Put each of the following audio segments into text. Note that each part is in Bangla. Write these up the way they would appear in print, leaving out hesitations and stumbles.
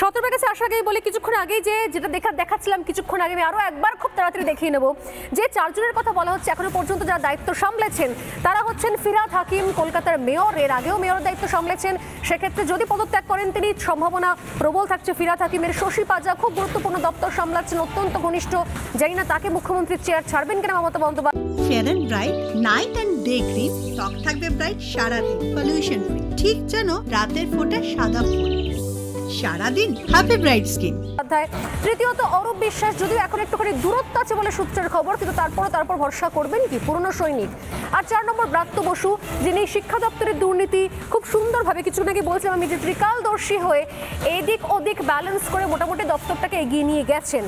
শতবার কাছে আসার আগেই বলে কিছুক্ষণ আগেই যেটা দেখাচ্ছিলাম কিছুক্ষণ আগে আমি আরো একবার খুব তাড়াতাড়ি দেখিয়ে নেব যে চারজনের কথা বলা হচ্ছে এখনো পর্যন্ত যারা দায়িত্ব সামলেছেন তারা হচ্ছেন ফিরহাদ হাকিম, কলকাতার মেয়র, এর আগেও মেয়র দায়িত্ব সামলেছেন। সেক্ষেত্রে যদি পদত্যাগ করেন তিনি সম্ভাবনা প্রবল থাকছে ফিরহাদ হাকিমের। শশী পাজা খুব গুরুত্বপূর্ণ দপ্তর সামলাচ্ছেন, অত্যন্ত ঘনিষ্ঠ, জানি না তাকে মুখ্যমন্ত্রীর চেয়ার ছাড়বেন কিনা Mamata Bandyopadhyay. Fair and bright night and day cream ত্বক থাকবে ব্রাইট সারাদিন, পলিউশন ফ্রি, ঠিক যেন রাতের ফোঁটা সাদা ফুল। সারাদিন হ্যাপি ব্রাইট স্কিন। তৃতীয়ত অরূপ বিশ্বাস, যদিও এখন একটুখানি দূরত্ব আছে বলে সূত্রের খবর, কিন্তু তারপর ভরসা করবেন কি পুরনো সৈনিক। আর 4 নম্বর ব্রাত্য বসু, যিনি শিক্ষা দপ্তরের দুর্নীতি খুব সুন্দরভাবে কিছু নাকি বলছিলাম আমি যে ত্রিকালদর্শী হয়ে এদিক ওদিক ব্যালেন্স করে মোটামুটি দপ্তরটাকে এগিয়ে নিয়ে গেছেন।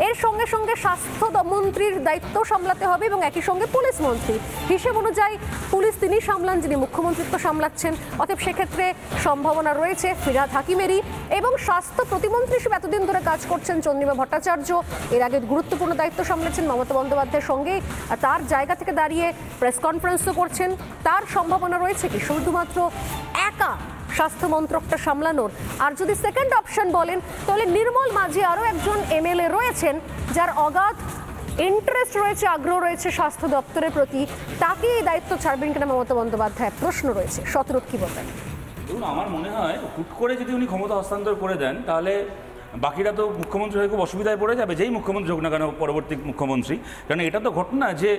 এর সঙ্গে সঙ্গে স্বাস্থ্য মন্ত্রীর দায়িত্ব সামলাতে হবে এবং একই সঙ্গে পুলিশ মন্ত্রী হিসেব অনুযায়ী পুলিশ তিনি সামলান যিনি মুখ্যমন্ত্রিত্ব সামলাচ্ছেন। অতএব সেক্ষেত্রে সম্ভাবনা রয়েছে ফিরহাদ হাকিমেরই। এবং স্বাস্থ্য প্রতিমন্ত্রী হিসেবে এতদিন ধরে কাজ করছেন চন্দ্রিমা ভট্টাচার্য, এর আগে গুরুত্বপূর্ণ দায়িত্ব সামলেছেন মমতা বন্দ্যোপাধ্যায়ের সঙ্গে, তার জায়গা থেকে দাঁড়িয়ে প্রেস কনফারেন্সও করছেন। তার সম্ভাবনা রয়েছে কি শুধুমাত্র একা স্বাস্থ্য মন্ত্রকটা সামলানোর? আর যদি সেকেন্ড অপশন বলেন তাহলে নির্মল মাঝি আরও একজন এমএলএ রয়েছেন যার অগাধ ইন্টারেস্ট রয়েছে, আগ্রহ রয়েছে স্বাস্থ্য দপ্তরের প্রতি, তাকে এই দায়িত্ব ছাড়বেন কিনা মমতা বন্দ্যোপাধ্যায়, প্রশ্ন রয়েছে। শতরূপ কি বলবেন? দেখুন, আমার মনে হয় হুট করে যদি উনি ক্ষমতা হস্তান্তর করে দেন তাহলে বাকিরা তো মুখ্যমন্ত্রী হয়ে খুব অসুবিধায় পড়ে যাবে, যেই মুখ্যমন্ত্রী হোক না কেন পরবর্তী মুখ্যমন্ত্রী। কারণ এটা তো ঘটনা যে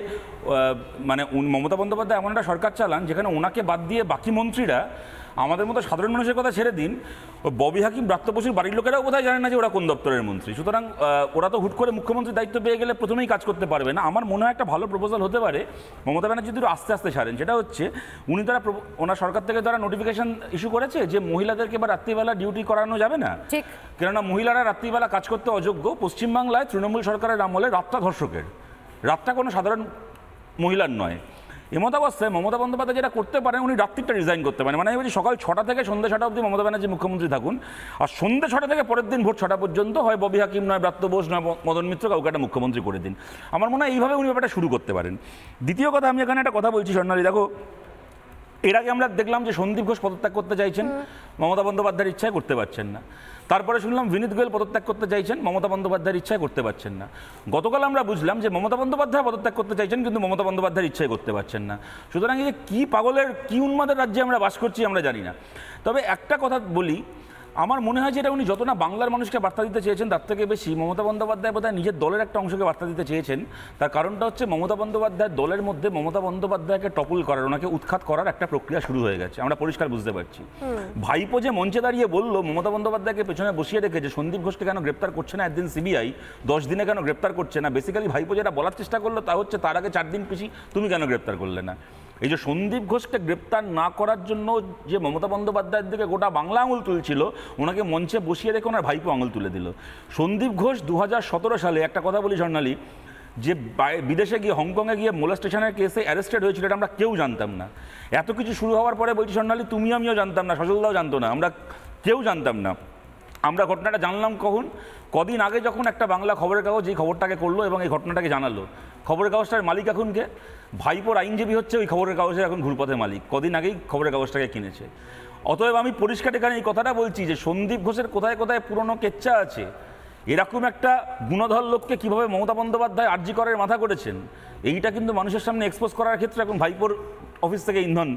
মানে মমতা বন্দ্যোপাধ্যায় এমন একটা সরকার চালান যেখানে ওনাকে বাদ দিয়ে বাকি মন্ত্রীরা, আমাদের মতো সাধারণ মানুষের কথা ছেড়ে দিন, ববি হাকিম, ব্রাত্য বসুর বাড়ির লোকেরাও বোধহয় জানে না যে ওরা কোন দপ্তরের মন্ত্রী। সুতরাং ওরা তো হুট করে মুখ্যমন্ত্রীর দায়িত্ব পেয়ে গেলে প্রথমেই কাজ করতে পারবে না। আমার মনে হয় একটা ভালো প্রপোজাল হতে পারে মমতা ব্যানার্জি যদি আস্তে আস্তে ছাড়েন, যেটা হচ্ছে ওনার সরকার থেকে তারা নোটিফিকেশন ইস্যু করেছে যে মহিলাদেরকে বা রাত্রিবেলা ডিউটি করানো যাবে না, কেননা মহিলারা রাত্রিবেলা কাজ করতে অযোগ্য। পশ্চিমবাংলায় তৃণমূল সরকারের আমলে রাতটা ধর্ষকের, রাতটা কোনো সাধারণ মহিলার নয়। এমতাবস্থায় মমতা বন্দ্যোপাধ্যায় যেটা করতে পারেন, উনি রাত্রিটা রিজাইন করতে পারেন। মানে আমি বলছি সকাল 6টা থেকে সন্ধ্যে 6টা অবধি মমতা ব্যানার্জি মুখ্যমন্ত্রী থাকুন, আর সন্ধ্যে 6টা থেকে পরের দিন ভোর 6টা পর্যন্ত হয় ববি হাকিম নয় ব্রাত্য বোস নয় মদন মিত্র কাউকে একটা মুখ্যমন্ত্রী করে দিন। আমার মনে হয় এইভাবে উনি ব্যাপারটা শুরু করতে পারেন। দ্বিতীয় কথা, আমি এখানে একটা কথা বলছি স্বর্ণালী, দেখো এর আগে আমরা দেখলাম যে সন্দীপ ঘোষ পদত্যাগ করতে চাইছেন, মমতা বন্দ্যোপাধ্যায়ের ইচ্ছায় করতে পারছেন না। তারপরে শুনলাম বিনীত গোয়েল পদত্যাগ করতে চাইছেন, মমতা বন্দ্যোপাধ্যায়ের ইচ্ছায় করতে পারছেন না। গতকাল আমরা বুঝলাম যে মমতা বন্দ্যোপাধ্যায় পদত্যাগ করতে চাইছেন কিন্তু মমতা বন্দ্যোপাধ্যায়ের ইচ্ছায় করতে পারছেন না। সুতরাং এই যে কী পাগলের কী উন্মাদের রাজ্যে আমরা বাস করছি আমরা জানি না। তবে একটা কথা বলি, আমার মনে হয় যে এটা উনি যত না বাংলার মানুষকে বার্তা দিতে চেয়েছেন তার থেকে বেশি মমতা বন্দ্যোপাধ্যায় বোধহয় নিজের দলের একটা অংশকে বার্তা দিতে চেয়েছেন। তার কারণটা হচ্ছে মমতা বন্দ্যোপাধ্যায়ের দলের মধ্যে মমতা বন্দ্যোপাধ্যায়কে টপল করার, ওনাকে উৎখাত করার একটা প্রক্রিয়া শুরু হয়ে গেছে, আমরা পরিষ্কার বুঝতে পারছি। ভাইপো যে মঞ্চে দাঁড়িয়ে বললো মমতা বন্দ্যোপাধ্যায়কে পেছনে বসিয়ে রেখে যে সন্দীপ ঘোষকে কেন গ্রেপ্তার করছে না একদিন সিবিআই, 10 দিনে কেন গ্রেপ্তার করছে না, বেসিক্যালি ভাইপো যেটা বলার চেষ্টা করলো তা হচ্ছে তার আগে 4 দিন পিছিয়ে তুমি কেন গ্রেপ্তার করলে না। এই যে সন্দীপ ঘোষকে গ্রেপ্তার না করার জন্য যে মমতা বন্দ্যোপাধ্যায়ের দিকে গোটা বাংলা আঙুল তুলছিল, ওনাকে মঞ্চে বসিয়ে রেখে ওনার ভাইপো আঙুল তুলে দিল। সন্দীপ ঘোষ 2017 সালে, একটা কথা বলি স্বর্ণালী, যে বিদেশে গিয়ে হংকংয়ে গিয়ে মোলেস্টেশনের কেসে অ্যারেস্টেড হয়েছিল, এটা আমরা কেউ জানতাম না। এত কিছু শুরু হওয়ার পরে বলছি স্বর্ণালী, তুমি আমিও জানতাম না, সজলদাও জানতো না, আমরা কেউ জানতাম না। আমরা ঘটনাটা জানলাম কদিন আগে যখন একটা বাংলা খবরের কাগজ এই খবরটাকে করলো এবং এই ঘটনাটাকে জানালো। খবরের কাগজটার মালিক এখনকে ভাইপোর আইনজীবী হচ্ছে ওই খবরের কাগজের এখন ঘুরপথে মালিক, কদিন আগেই খবরের কাগজটাকে কিনেছে। অতএব আমি পরিষ্কার এখানে এই কথাটা বলছি যে সন্দীপ ঘোষের কোথায় কোথায় পুরনো কেচ্চা আছে। এরকম একটা গুণধর লোককে কীভাবে মমতা বন্দ্যোপাধ্যায় আরজি করের মাথা করেছেন, এইটা কিন্তু মানুষের সামনে এক্সপোজ করার ক্ষেত্রে এখন ভাইপোর অফিস থেকে ইন্ধন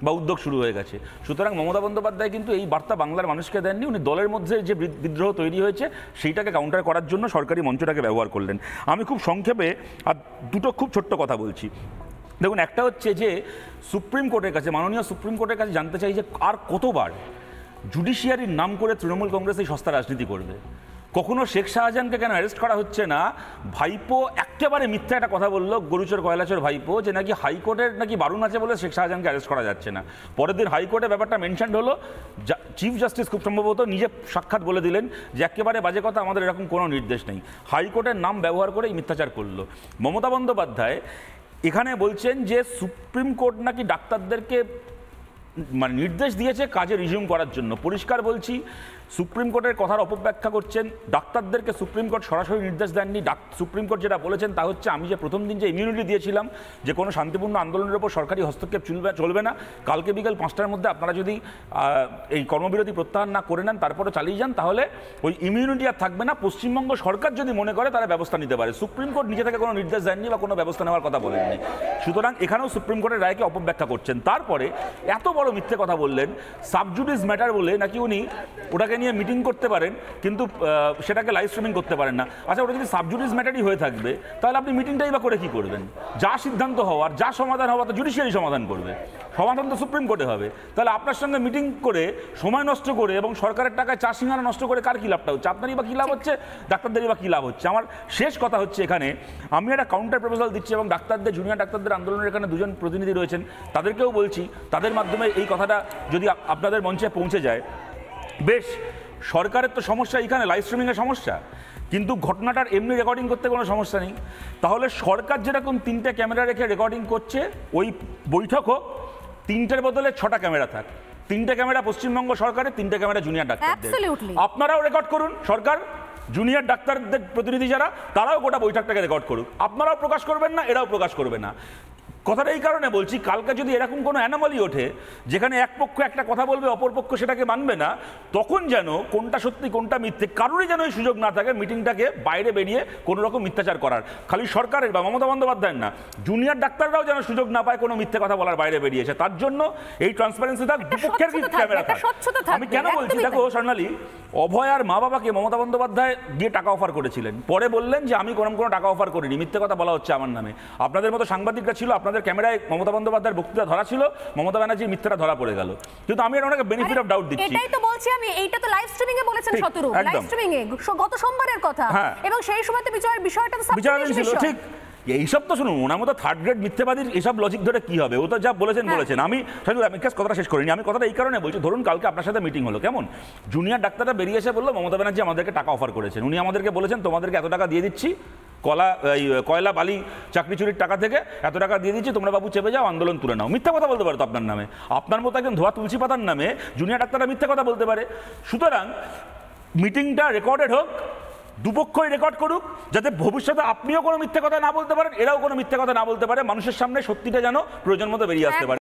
বা উদ্যোগ শুরু হয়ে গেছে। সুতরাং মমতা বন্দ্যোপাধ্যায় কিন্তু এই বার্তা বাংলার মানুষকে দেননি, উনি দলের মধ্যে যে বিদ্রোহ তৈরি হয়েছে সেইটাকে কাউন্টার করার জন্য সরকারি মঞ্চটাকে ব্যবহার করলেন। আমি খুব সংক্ষেপে আর দুটো খুব ছোট্ট কথা বলছি। দেখুন, একটা হচ্ছে যে সুপ্রিম কোর্টের কাছে, মাননীয় সুপ্রিম কোর্টের কাছে জানতে চাই যে আর কতবার জুডিশিয়ারির নাম করে তৃণমূল কংগ্রেস এই সস্তা রাজনীতি করবে। কখনো শেখ শাহজাহানকে কেন অ্যারেস্ট করা হচ্ছে না? ভাইপো একেবারে মিথ্যা একটা কথা বললো, গরুচোর কয়লাচোর ভাইপো, যে নাকি হাইকোর্টের নাকি বারণ আছে বলে শেখ শাহজাহানকে অ্যারেস্ট করা যাচ্ছে না। পরের দিন হাইকোর্টে ব্যাপারটা মেনশন হলো, চিফ জাস্টিস খুব সম্ভবত নিজে সাক্ষাৎ বলে দিলেন যে একেবারে বাজে কথা, আমাদের এরকম কোনো নির্দেশ নেই। হাইকোর্টের নাম ব্যবহার করে মিথ্যাচার করলো। মমতা বন্দ্যোপাধ্যায় এখানে বলছেন যে সুপ্রিম কোর্ট নাকি ডাক্তারদেরকে মানে নির্দেশ দিয়েছে কাজে রিজিউম করার জন্য। পরিষ্কার বলছি, সুপ্রিম কোর্টের কথার অপব্যাখ্যা করছেন। ডাক্তারদেরকে সুপ্রিম কোর্ট সরাসরি নির্দেশ দেননি। সুপ্রিম কোর্ট যেটা বলেছেন তা হচ্ছে, আমি যে প্রথম দিন যে ইমিউনিটি দিয়েছিলাম যে কোনো শান্তিপূর্ণ আন্দোলনের উপর সরকারি হস্তক্ষেপ চলবে না, কালকে বিকেল 5টার মধ্যে আপনারা যদি এই কর্মবিরতি প্রত্যাহার না করে নেন, তারপরে চালিয়ে যান, তাহলে ওই ইমিউনিটি আর থাকবে না। পশ্চিমবঙ্গ সরকার যদি মনে করে তারা ব্যবস্থা নিতে পারে। সুপ্রিম কোর্ট নিজে থেকে কোনো নির্দেশ দেননি বা কোনো ব্যবস্থা নেওয়ার কথা বলেননি। সুতরাং এখানেও সুপ্রিম কোর্টের রায়কে অপব্যাখ্যা করছেন। তারপরে এত বড় মিথ্যে কথা বললেন, সাবজুডিস ম্যাটার বলে নাকি উনি ওটাকে নিয়ে মিটিং করতে পারেন কিন্তু সেটাকে লাইভ স্ট্রিমিং করতে পারেন না। আচ্ছা, ওটা যদি সাবজুডিস ম্যাটারই হয়ে থাকবে তাহলে আপনি মিটিংটাই বা করে কি করবেন? যা সিদ্ধান্ত হওয়ার, যা সমাধান হওয়ার তো জুডিশিয়ারি সমাধান করবে, সমাধান তো সুপ্রিম কোর্টে হবে। তাহলে আপনার সঙ্গে মিটিং করে সময় নষ্ট করে এবং সরকারের টাকায় চা সিঙ্গারা নষ্ট করে কার কী লাভটা হচ্ছে? আপনারই বা কী লাভ হচ্ছে? ডাক্তারদেরই বা কী লাভ হচ্ছে? আমার শেষ কথা হচ্ছে, এখানে আমি একটা কাউন্টার প্রপোজাল দিচ্ছি এবং ডাক্তারদের, জুনিয়র ডাক্তারদের আন্দোলনের এখানে দুজন প্রতিনিধি রয়েছেন, তাদেরকেও বলছি, তাদের মাধ্যমে এই কথাটা যদি আপনাদের মঞ্চে পৌঁছে যায়। বেশ, সরকারের তো সমস্যা এখানে লাইভ স্ট্রিমিংয়ের সমস্যা, কিন্তু ঘটনাটার এমনি রেকর্ডিং করতে কোনো সমস্যা নেই। তাহলে সরকার যেরকম 3টে ক্যামেরা রেখে রেকর্ডিং করছে, ওই বৈঠক হোক 3টের বদলে 6টা ক্যামেরা থাক। 3টে ক্যামেরা পশ্চিমবঙ্গ সরকারের, 3টে ক্যামেরা জুনিয়র ডাক্তারদের। আপনারাও রেকর্ড করুন, সরকার জুনিয়র ডাক্তারদের প্রতিনিধি যারা, তারাও গোটা বৈঠকটাকে রেকর্ড করুক। আপনারাও প্রকাশ করবেন না, এরাও প্রকাশ করবে না। কথাটা এই কারণে বলছি, কালকে যদি এরকম কোনো অ্যানোমালি ওঠে যেখানে এক পক্ষ একটা কথা বলবে, অপর পক্ষ সেটাকে মানবে না, তখন যেন কোনটা সত্যি কোনটা মিথ্যে কারোরই যেন এই সুযোগ না থাকে মিটিংটাকে বাইরে বেরিয়ে কোনো রকম মিথ্যাচার করার। খালি সরকারের বা মমতা বন্দ্যোপাধ্যায়ের না, জুনিয়র ডাক্তাররাও যেন সুযোগ না পায় কোনো মিথ্যে কথা বলার বাইরে বেরিয়েছে। তার জন্য এই ট্রান্সপারেন্সি থাক, দুপক্ষের ক্যামেরা থাক। আমি কেন বলছি, দেখো স্বর্ণালী, অভয়ার মা বাবাকে মমতা বন্দ্যোপাধ্যায় গিয়ে টাকা অফার করেছিলেন, পরে বললেন যে আমি কোনো টাকা অফার করিনি, মিথ্যে কথা বলা হচ্ছে আমার নামে। আপনাদের মতো সাংবাদিকরা ছিল, আপনাদের ক্যামেরায় মমতা বন্দ্যোপাধ্যায়ের বক্তৃতা ধরা ছিল, মমতা ব্যানার্জির মিথ্যাটা ধরা পড়ে গেল। কিন্তু আমি ওনাকে বেনিফিট অফ ডাউট দিচ্ছি। এটাই তো বলছি আমি, এইটা তো লাইভ স্ট্রিমিং এ বলেছেন শতরূপ, লাইভ স্ট্রিমিং এ গত সোমবারের কথা, এবং সেই সময় তো বিষয়টা তো বিচারাধীন ছিল। ঠিক এইসব তো শুনুন, ওনার মতো থার্ড গ্রেড মিথ্যাবাদীর এসব লজিক ধরে কি হবে? ও তো যা বলেছেন। আমি কথাটা শেষ করিনি। আমি কথাটা এই কারণে বলছি, ধরুন কালকে আপনার সাথে মিটিং হলো, কেমন জুনিয়র ডাক্তাররা বেরিয়ে এসে বললো মমতা ব্যানার্জি আমাদেরকে টাকা অফার করেছেন, উনি আমাদেরকে বলেছেন তোমাদেরকে এত টাকা দিয়ে দিচ্ছি, কয়লা বালি চাকরি চুরির টাকা থেকে এত টাকা দিয়ে দিচ্ছি, তোমরা বাবু চেপে যাও, আন্দোলন তুলে নাও। মিথ্যা কথা বলতে পারে তো আপনার নামে। আপনার মতো একজন ধোয়া তুলসী পাতার নামে জুনিয়র ডাক্তাররা মিথ্যা কথা বলতে পারে। সুতরাং মিটিংটা রেকর্ডেড হোক, দুপক্ষই রেকর্ড করুক, যাতে ভবিষ্যতে আপনিও কোনো মিথ্যে কথা না বলতে পারেন, এরাও কোনো মিথ্যে কথা না বলতে পারে। মানুষের সামনে সত্যিটা যেন প্রয়োজন মতো বেরিয়ে আসতে পারে।